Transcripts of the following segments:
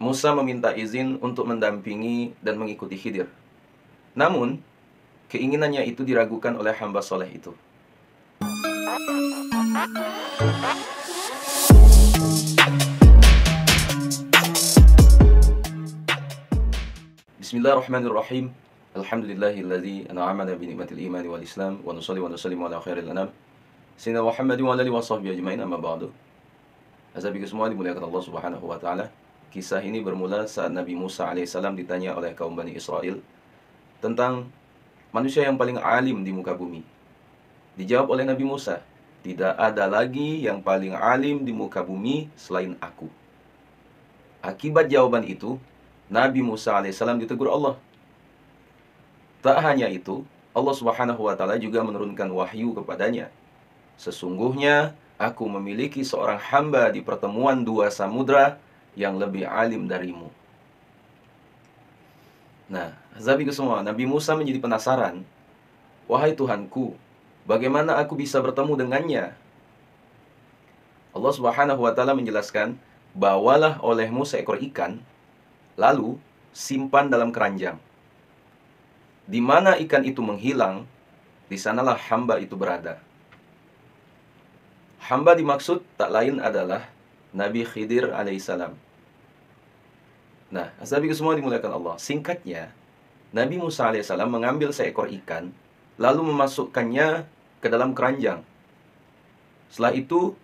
Musa meminta izin untuk mendampingi dan mengikuti Khidir. Namun, keinginannya itu diragukan oleh hamba soleh itu. Bismillahirrahmanirrahim. Alhamdulillahilladzi an'amana bi ni'matil imani wal islam wa nusallimu ala khairil anam sayyidina Muhammadin wa alihi washabbihi ajmain, amma ba'du. Azabiku semua dimuliakan Allah Subhanahu wa taala. Kisah ini bermula saat Nabi Musa alaihissalam ditanya oleh kaum Bani Israel tentang manusia yang paling alim di muka bumi. Dijawab oleh Nabi Musa, tidak ada lagi yang paling alim di muka bumi selain aku. Akibat jawaban itu, Nabi Musa alaihissalam ditegur Allah. Tak hanya itu, Allah Subhanahu wa taala juga menurunkan wahyu kepadanya. Sesungguhnya aku memiliki seorang hamba di pertemuan dua samudra yang lebih alim darimu. Nah, Zabiku semua, Nabi Musa menjadi penasaran. Wahai Tuhanku, bagaimana aku bisa bertemu dengannya? Allah Subhanahu wa taala menjelaskan, bawalah olehmu seekor ikan, lalu simpan dalam keranjang. Di mana ikan itu menghilang, di sanalah hamba itu berada. Hamba dimaksud tak lain adalah Nabi Khidir alaihissalam. Nah, azabiku semua dimuliakan Allah. Singkatnya, Nabi Musa alaihissalam mengambil seekor ikan, lalu memasukkannya ke dalam keranjang. Setelah itu,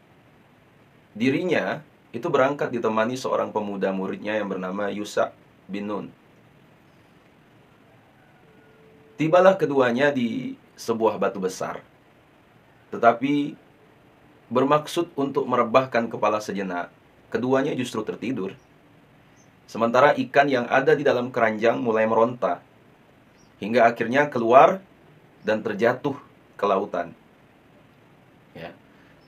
dirinya itu berangkat ditemani seorang pemuda muridnya yang bernama Yusha bin Nun. Tibalah keduanya di sebuah batu besar, tetapi bermaksud untuk merebahkan kepala sejenak, keduanya justru tertidur. Sementara ikan yang ada di dalam keranjang mulai meronta, hingga akhirnya keluar dan terjatuh ke lautan. Ya.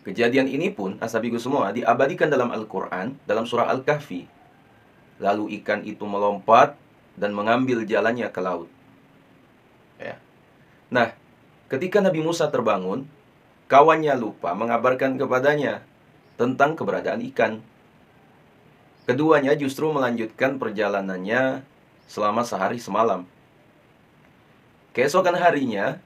Kejadian ini pun, asabiku semua, diabadikan dalam Al-Quran, dalam surah Al-Kahfi. Lalu ikan itu melompat dan mengambil jalannya ke laut. Ya. Nah, ketika Nabi Musa terbangun, kawannya lupa mengabarkan kepadanya tentang keberadaan ikan. Keduanya justru melanjutkan perjalanannya selama sehari semalam. Keesokan harinya,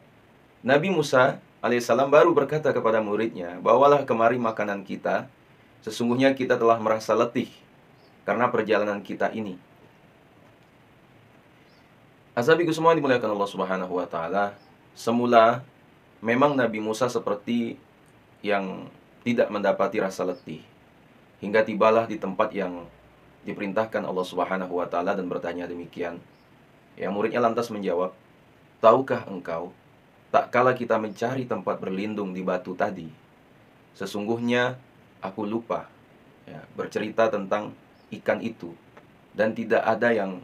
Nabi Musa alaihissalam baru berkata kepada muridnya, bawalah kemari makanan kita, sesungguhnya kita telah merasa letih karena perjalanan kita ini. Azabiku semua dimuliakan Allah Subhanahu wa taala. Semula memang Nabi Musa seperti yang tidak mendapati rasa letih, hingga tibalah di tempat yang diperintahkan Allah Subhanahu wa taala dan bertanya demikian. Ya, muridnya lantas menjawab, tahukah engkau, tak kala kita mencari tempat berlindung di batu tadi, sesungguhnya aku lupa bercerita tentang ikan itu, dan tidak ada yang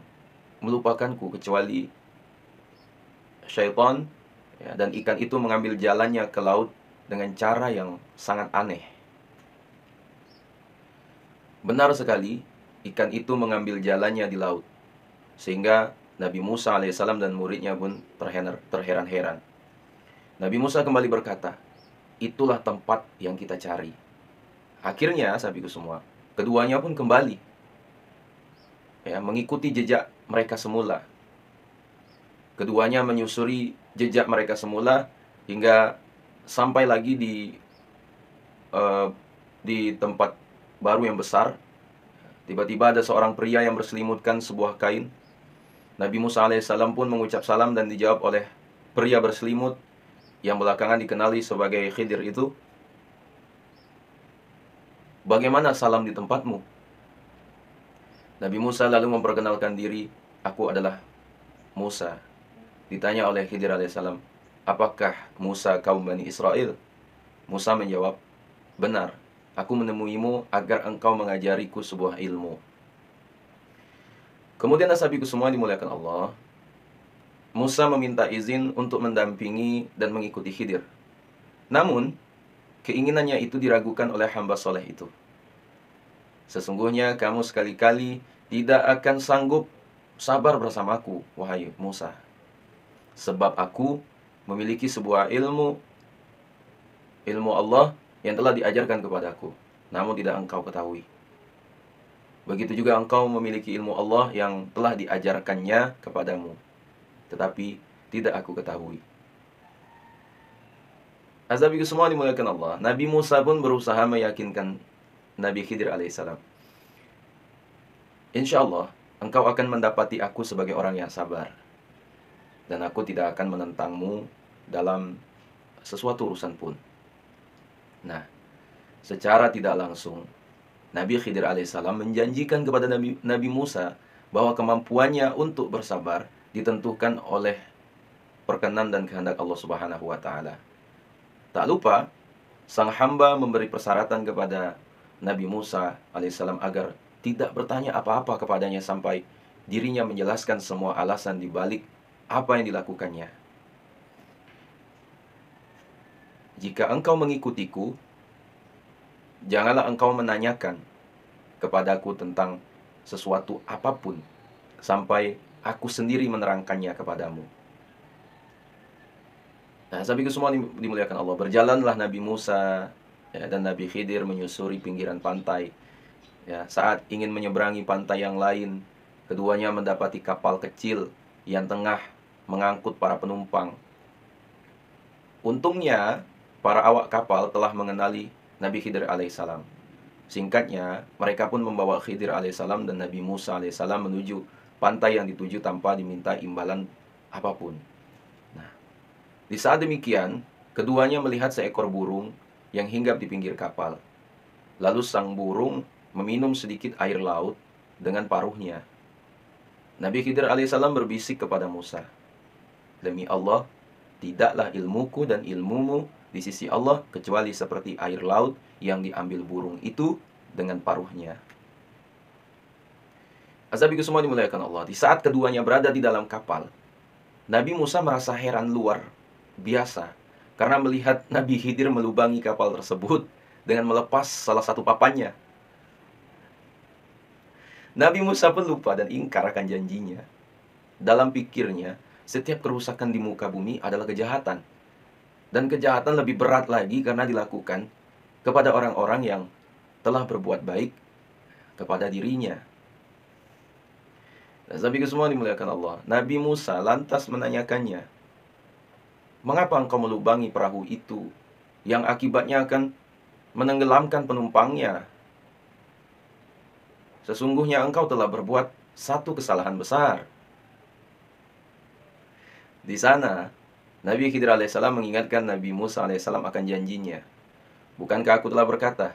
melupakanku kecuali syaitan, dan ikan itu mengambil jalannya ke laut dengan cara yang sangat aneh. Benar sekali, ikan itu mengambil jalannya di laut, sehingga Nabi Musa alaihissalam dan muridnya pun terheran-heran. Nabi Musa kembali berkata, itulah tempat yang kita cari. Akhirnya, sahabatku semua, keduanya pun kembali mengikuti jejak mereka semula. Keduanya menyusuri jejak mereka semula hingga sampai lagi di tempat baru yang besar. Tiba-tiba ada seorang pria yang berselimutkan sebuah kain. Nabi Musa alaihissalam pun mengucap salam dan dijawab oleh pria berselimut yang belakangan dikenali sebagai Khidir itu, bagaimana salam di tempatmu? Nabi Musa lalu memperkenalkan diri, aku adalah Musa. Ditanya oleh Khidir alaihissalam, apakah Musa kaum Bani Israel? Musa menjawab, benar, aku menemuimu agar engkau mengajariku sebuah ilmu. Kemudian asabiku semua dimuliakan Allah, Musa meminta izin untuk mendampingi dan mengikuti Khidir. Namun, keinginannya itu diragukan oleh hamba soleh itu. Sesungguhnya kamu sekali-kali tidak akan sanggup sabar bersamaku, wahai Musa. Sebab aku memiliki sebuah ilmu Allah yang telah diajarkan kepadaku, namun tidak engkau ketahui. Begitu juga engkau memiliki ilmu Allah yang telah diajarkannya kepadamu, tetapi tidak aku ketahui. Azabiku semua dimuliakan Allah. Nabi Musa pun berusaha meyakinkan Nabi Khidir alaihissalam. Insya Allah, engkau akan mendapati aku sebagai orang yang sabar. Dan aku tidak akan menentangmu dalam sesuatu urusan pun. Nah, secara tidak langsung, Nabi Khidir alaihissalam menjanjikan kepada Nabi Musa bahwa kemampuannya untuk bersabar ditentukan oleh perkenan dan kehendak Allah Subhanahu wa Ta'ala. Tak lupa, sang hamba memberi persyaratan kepada Nabi Musa alaihissalam agar tidak bertanya apa-apa kepadanya sampai dirinya menjelaskan semua alasan di balik apa yang dilakukannya. Jika engkau mengikutiku, janganlah engkau menanyakan kepadaku tentang sesuatu apapun sampai aku sendiri menerangkannya kepadamu. Nah, sahabatku semua dimuliakan Allah. Berjalanlah Nabi Musa dan Nabi Khidir menyusuri pinggiran pantai. Ya, saat ingin menyeberangi pantai yang lain, keduanya mendapati kapal kecil yang tengah mengangkut para penumpang. Untungnya, para awak kapal telah mengenali Nabi Khidir alaihissalam. Singkatnya, mereka pun membawa Khidir alaihissalam dan Nabi Musa alaihissalam menuju pantai yang dituju tanpa diminta imbalan apapun. Di saat demikian, keduanya melihat seekor burung yang hinggap di pinggir kapal. Lalu sang burung meminum sedikit air laut dengan paruhnya. Nabi Khidir alaihissalam berbisik kepada Musa, "Demi Allah, tidaklah ilmuku dan ilmumu di sisi Allah kecuali seperti air laut yang diambil burung itu dengan paruhnya." Azabiku semua dimuliakan Allah. Di saat keduanya berada di dalam kapal, Nabi Musa merasa heran luar biasa karena melihat Nabi Khidir melubangi kapal tersebut dengan melepas salah satu papannya. Nabi Musa pun lupa dan ingkar akan janjinya. Dalam pikirnya, setiap kerusakan di muka bumi adalah kejahatan. Dan kejahatan lebih berat lagi karena dilakukan kepada orang-orang yang telah berbuat baik kepada dirinya. Dan sahabatku semua dimuliakan Allah, Nabi Musa lantas menanyakannya, "Mengapa engkau melubangi perahu itu yang akibatnya akan menenggelamkan penumpangnya? Sesungguhnya engkau telah berbuat satu kesalahan besar." Di sana, Nabi Khidir alaihissalam mengingatkan Nabi Musa alaihissalam akan janjinya. "Bukankah aku telah berkata,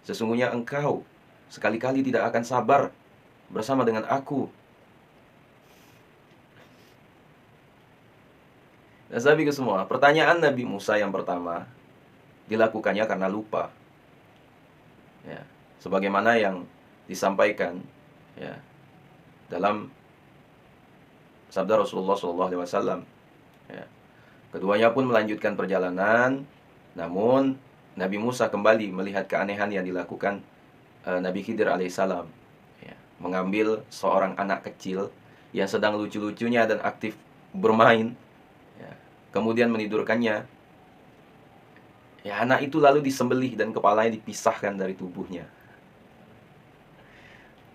sesungguhnya engkau sekali-kali tidak akan sabar bersama dengan aku?" Dan sahabatku semua, pertanyaan Nabi Musa yang pertama dilakukannya karena lupa. Ya, sebagaimana yang disampaikan ya dalam sabda Rasulullah SAW. Ya, keduanya pun melanjutkan perjalanan, namun Nabi Musa kembali melihat keanehan yang dilakukan Nabi Khidir alaihissalam. Ya, mengambil seorang anak kecil yang sedang lucu-lucunya dan aktif bermain, kemudian menidurkannya. Ya, anak itu lalu disembelih dan kepalanya dipisahkan dari tubuhnya.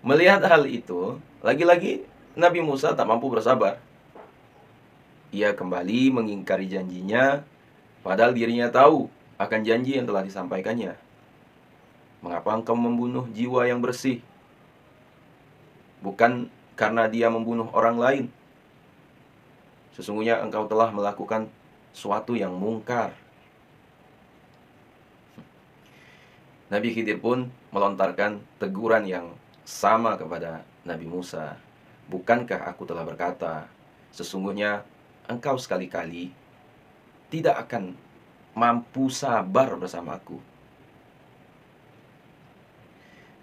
Melihat hal itu, lagi-lagi Nabi Musa tak mampu bersabar. Ia kembali mengingkari janjinya, padahal dirinya tahu akan janji yang telah disampaikannya. "Mengapa engkau membunuh jiwa yang bersih? Bukan karena dia membunuh orang lain. Sesungguhnya engkau telah melakukan suatu yang mungkar." Nabi Khidir pun melontarkan teguran yang sama kepada Nabi Musa. "Bukankah aku telah berkata, sesungguhnya engkau sekali-kali tidak akan mampu sabar bersamaku?"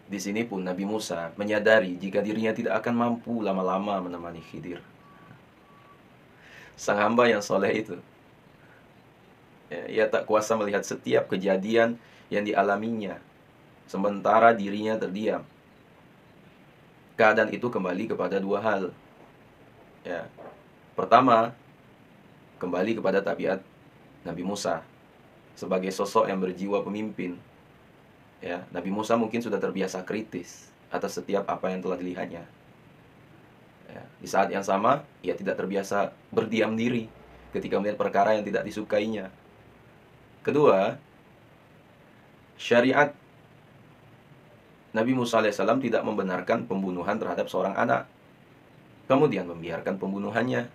Di sini pun Nabi Musa menyadari jika dirinya tidak akan mampu lama-lama menemani Khidir, sang hamba yang soleh itu. Ya, ia tak kuasa melihat setiap kejadian yang dialaminya, sementara dirinya terdiam. Keadaan itu kembali kepada dua hal. Ya, pertama, kembali kepada tabiat Nabi Musa sebagai sosok yang berjiwa pemimpin. Ya, Nabi Musa mungkin sudah terbiasa kritis. atas setiap apa yang telah dilihatnya. Ya, di saat yang sama, ia tidak terbiasa berdiam diri ketika melihat perkara yang tidak disukainya. Kedua, syariat Nabi Musa alaihissalam tidak membenarkan pembunuhan terhadap seorang anak, kemudian membiarkan pembunuhannya,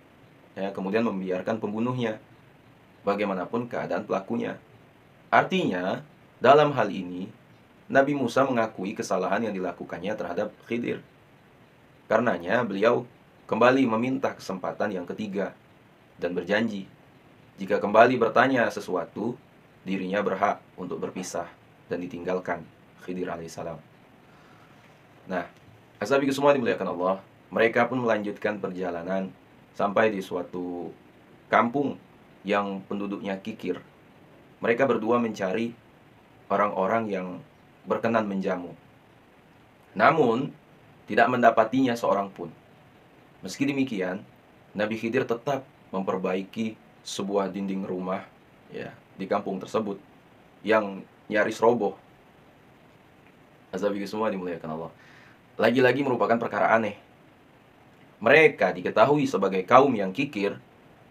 ya, kemudian membiarkan pembunuhnya, bagaimanapun keadaan pelakunya. Artinya, dalam hal ini, Nabi Musa mengakui kesalahan yang dilakukannya terhadap Khidir. Karenanya, beliau kembali meminta kesempatan yang ketiga dan berjanji, jika kembali bertanya sesuatu, dirinya berhak untuk berpisah dan ditinggalkan Khidir alaihissalam. Nah, ashabi semua dimuliakan Allah, mereka pun melanjutkan perjalanan sampai di suatu kampung yang penduduknya kikir. Mereka berdua mencari orang-orang yang berkenan menjamu. Namun, tidak mendapatinya seorang pun. Meski demikian, Nabi Khidir tetap memperbaiki sebuah dinding rumah, ya, di kampung tersebut yang nyaris roboh. Ashabi semua dimuliakan Allah, lagi-lagi merupakan perkara aneh. Mereka diketahui sebagai kaum yang kikir,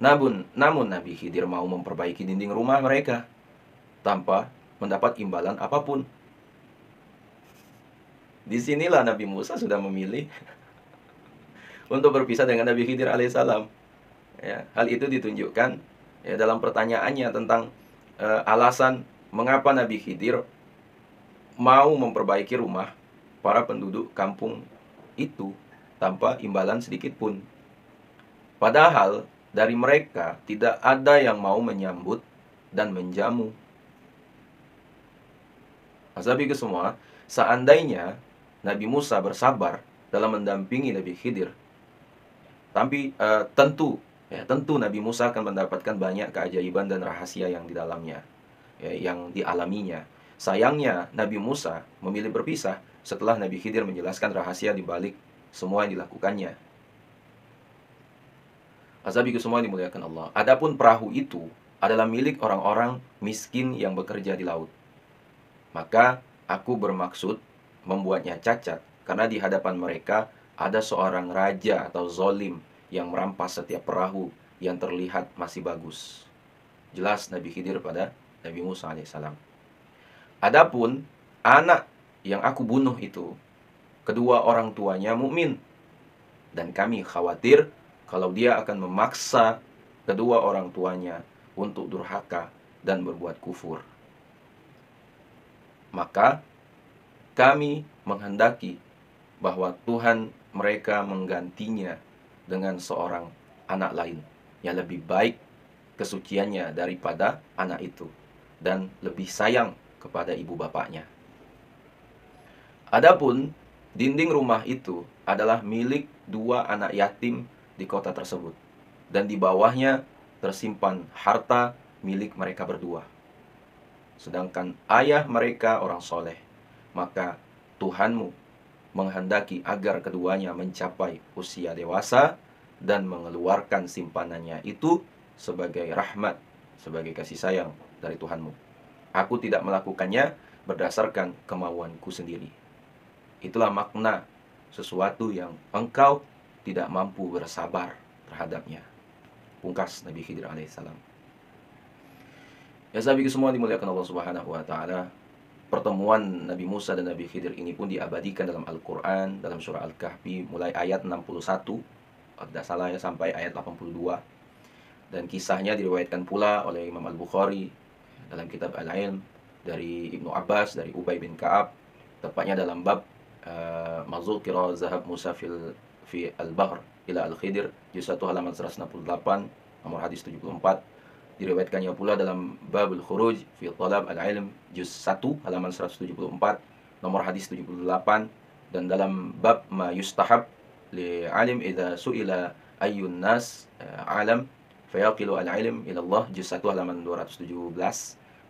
namun Nabi Khidir mau memperbaiki dinding rumah mereka tanpa mendapat imbalan apapun. Disinilah Nabi Musa sudah memilih untuk berpisah dengan Nabi Khidir alaihissalam. Ya, hal itu ditunjukkan, ya, dalam pertanyaannya tentang alasan mengapa Nabi Khidir mau memperbaiki rumah para penduduk kampung itu tanpa imbalan sedikit pun. Padahal dari mereka tidak ada yang mau menyambut dan menjamu. Ashabi semua, seandainya Nabi Musa bersabar dalam mendampingi Nabi Khidir, tapi tentu Nabi Musa akan mendapatkan banyak keajaiban dan rahasia yang di dalamnya, ya, yang dialaminya. Sayangnya Nabi Musa memilih berpisah setelah Nabi Khidir menjelaskan rahasia di balik semua yang dilakukannya. Ashabi semua dimuliakan Allah, adapun perahu itu adalah milik orang-orang miskin yang bekerja di laut. Maka aku bermaksud membuatnya cacat, karena di hadapan mereka ada seorang raja atau zolim yang merampas setiap perahu yang terlihat masih bagus. Jelas Nabi Khidir pada Nabi Musa alaihissalam. Adapun anak yang aku bunuh itu, kedua orang tuanya mukmin, dan kami khawatir kalau dia akan memaksa kedua orang tuanya untuk durhaka dan berbuat kufur. Maka kami menghendaki bahwa Tuhan mereka menggantinya dengan seorang anak lain yang lebih baik kesuciannya daripada anak itu dan lebih sayang kepada ibu bapaknya. Adapun dinding rumah itu adalah milik dua anak yatim di kota tersebut, dan di bawahnya tersimpan harta milik mereka berdua. Sedangkan ayah mereka orang soleh. Maka Tuhanmu menghendaki agar keduanya mencapai usia dewasa dan mengeluarkan simpanannya itu sebagai rahmat, sebagai kasih sayang dari Tuhanmu. Aku tidak melakukannya berdasarkan kemauanku sendiri. Itulah makna sesuatu yang engkau tidak mampu bersabar terhadapnya. Pungkas Nabi Khidir alaihissalam. Ya sahabat semua dimuliakan Allah Subhanahu wa taala. Pertemuan Nabi Musa dan Nabi Khidir ini pun diabadikan dalam Al-Qur'an, dalam surah Al-Kahfi mulai ayat 61, tidak salah ya, sampai ayat 82. Dan kisahnya diriwayatkan pula oleh Imam Al-Bukhari dalam kitab Al-Ilm dari Ibnu Abbas, dari Ubay bin Ka'ab, tepatnya dalam bab Mazukira Zahab Musa fi Al-Bahr ila Al-Khidir, juz 1 halaman 168, nomor hadis 74. Diriwayatkannya pula dalam Babul Khuruj fi Talab Al-Ilm, juz 1 halaman 174, nomor hadis 78, dan dalam bab ma yustahab li alim idza suila ayyun nas alam fayaqilu al-ilm ila Allah, juz 1 halaman 217,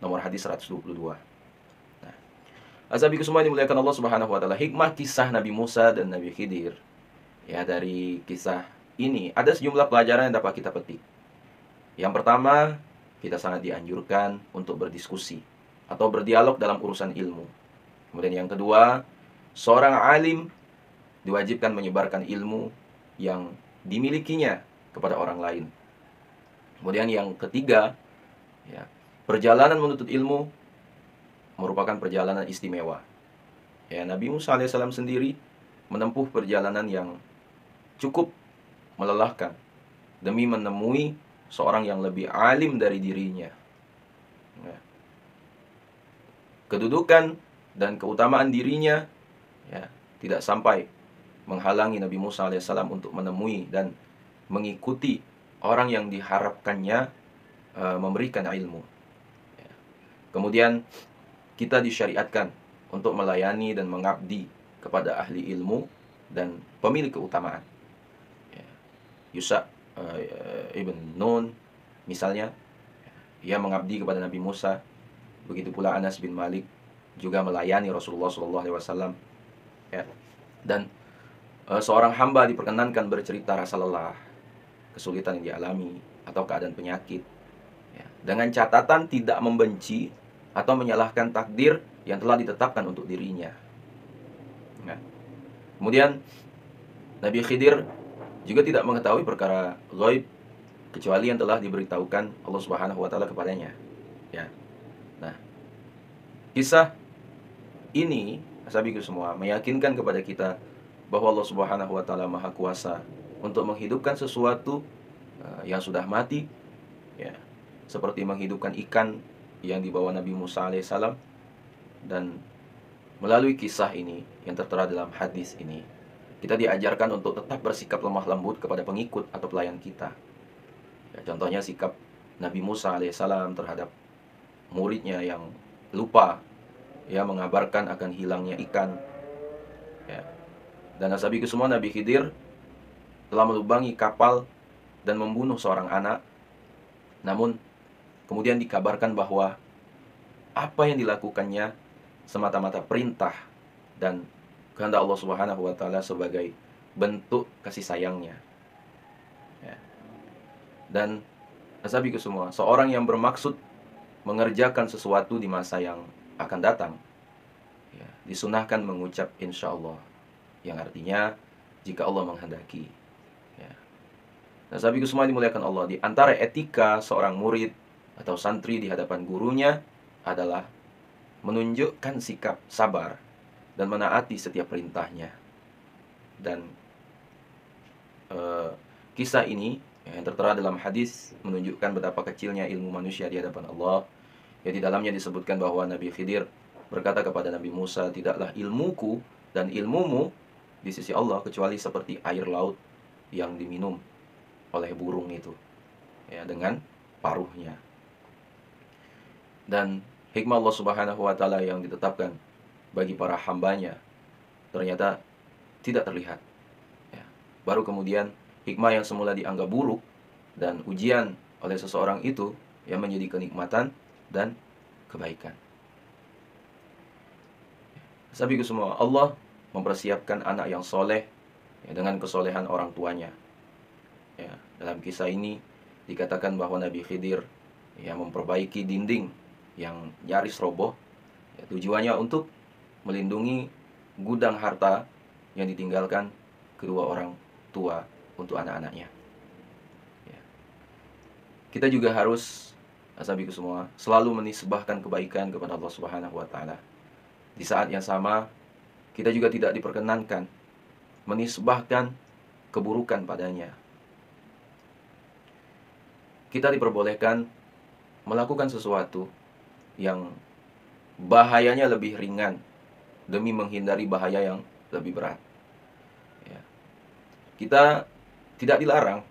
nomor hadis 122. Nah, ashabiku semua dimuliakan Allah Subhanahu wa taala, hikmah kisah Nabi Musa dan Nabi Khidir. Ya, dari kisah ini ada sejumlah pelajaran yang dapat kita petik. Yang pertama, kita sangat dianjurkan untuk berdiskusi atau berdialog dalam urusan ilmu. Kemudian yang kedua, Seorang alim diwajibkan menyebarkan ilmu yang dimilikinya kepada orang lain. Kemudian yang ketiga, ya, perjalanan menuntut ilmu merupakan perjalanan istimewa. Ya, Nabi Musa alaihissalam sendiri menempuh perjalanan yang cukup melelahkan demi menemui seorang yang lebih alim dari dirinya. Ya. Kedudukan dan keutamaan dirinya, ya, tidak sampai menghalangi Nabi Musa alaihissalam untuk menemui dan mengikuti orang yang diharapkannya memberikan ilmu. Ya. Kemudian kita disyariatkan untuk melayani dan mengabdi kepada ahli ilmu dan pemilik keutamaan. Ya. Yusha ibn Nun misalnya, ia mengabdi kepada Nabi Musa. Begitu pula Anas bin Malik juga melayani Rasulullah SAW. Ya. Dan seorang hamba diperkenankan bercerita rasa lelah, kesulitan yang dialami, atau keadaan penyakit, ya, dengan catatan tidak membenci atau menyalahkan takdir yang telah ditetapkan untuk dirinya. Ya. Kemudian Nabi Khidir juga tidak mengetahui perkara ghaib kecuali yang telah diberitahukan Allah Subhanahu wa taala kepadanya. Ya. Nah, kisah ini, sahabatku semua, meyakinkan kepada kita bahwa Allah Subhanahu wa taala Maha Kuasa untuk menghidupkan sesuatu yang sudah mati, ya, seperti menghidupkan ikan yang dibawa Nabi Musa alaihissalam. Dan melalui kisah ini yang tertera dalam hadis ini, kita diajarkan untuk tetap bersikap lemah lembut kepada pengikut atau pelayan kita. Ya, contohnya sikap Nabi Musa alaihissalam terhadap muridnya yang lupa, ya, mengabarkan akan hilangnya ikan. Ya. Dan nasabiku semua, Nabi Khidir telah melubangi kapal dan membunuh seorang anak. Namun kemudian dikabarkan bahwa apa yang dilakukannya semata-mata perintah dan kehendak Allah Subhanahu wa taala sebagai bentuk kasih sayangnya. Ya. Dan nasabiku semua, seorang yang bermaksud mengerjakan sesuatu di masa yang akan datang, ya, disunahkan mengucap insya Allah, yang artinya jika Allah menghendaki. Ya. Nah, sahabatku semua dimuliakan Allah, di antara etika seorang murid atau santri di hadapan gurunya adalah menunjukkan sikap sabar dan menaati setiap perintahnya. Dan kisah ini yang tertera dalam hadis menunjukkan betapa kecilnya ilmu manusia di hadapan Allah. Ya, di dalamnya disebutkan bahwa Nabi Khidir berkata kepada Nabi Musa, "Tidaklah ilmuku dan ilmumu di sisi Allah kecuali seperti air laut yang diminum oleh burung itu, ya, dengan paruhnya." Dan hikmah Allah Subhanahu wa taala yang ditetapkan bagi para hambanya ternyata tidak terlihat. Ya. Baru kemudian hikmah yang semula dianggap buruk dan ujian oleh seseorang itu yang menjadi kenikmatan dan kebaikan. Sahabatku semua, Allah mempersiapkan anak yang soleh, ya, dengan kesolehan orang tuanya. Ya, dalam kisah ini dikatakan bahwa Nabi Khidir, ya, memperbaiki dinding yang nyaris roboh, ya, tujuannya untuk melindungi gudang harta yang ditinggalkan kedua orang tua untuk anak-anaknya. Ya. Kita juga harus, sahabatku semua, selalu menisbahkan kebaikan kepada Allah Subhanahu wa taala. Di saat yang sama, kita juga tidak diperkenankan menisbahkan keburukan padanya. Kita diperbolehkan melakukan sesuatu yang bahayanya lebih ringan demi menghindari bahaya yang lebih berat. Ya. Kita tidak dilarang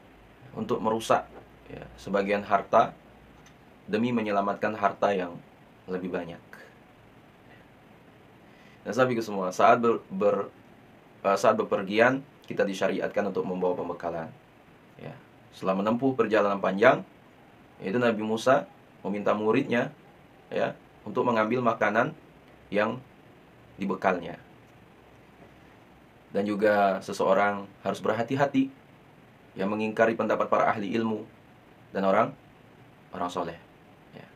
untuk merusak, ya, sebagian harta demi menyelamatkan harta yang lebih banyak. Dan sahabatku semua, saat bepergian kita disyariatkan untuk membawa pembekalan. Ya. Setelah menempuh perjalanan panjang, yaitu Nabi Musa meminta muridnya, ya, untuk mengambil makanan yang dibekalnya. Dan juga seseorang harus berhati-hati, yang mengingkari pendapat para ahli ilmu dan orang soleh. Ya.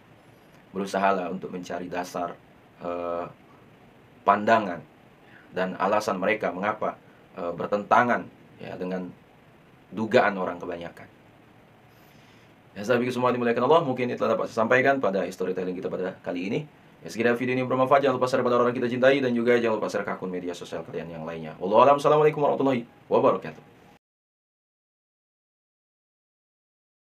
Berusahalah untuk mencari dasar pandangan dan alasan mereka mengapa bertentangan ya dengan dugaan orang kebanyakan. Ya, saya pikir semua dimuliakan Allah, mungkin itu dapat saya sampaikan pada storytelling kita pada kali ini. Ya, sekiranya video ini bermanfaat, jangan lupa share pada orang kita cintai, dan juga jangan lupa share ke akun media sosial kalian yang lainnya. Wallahu a'lam. Assalamualaikum warahmatullahi wabarakatuh.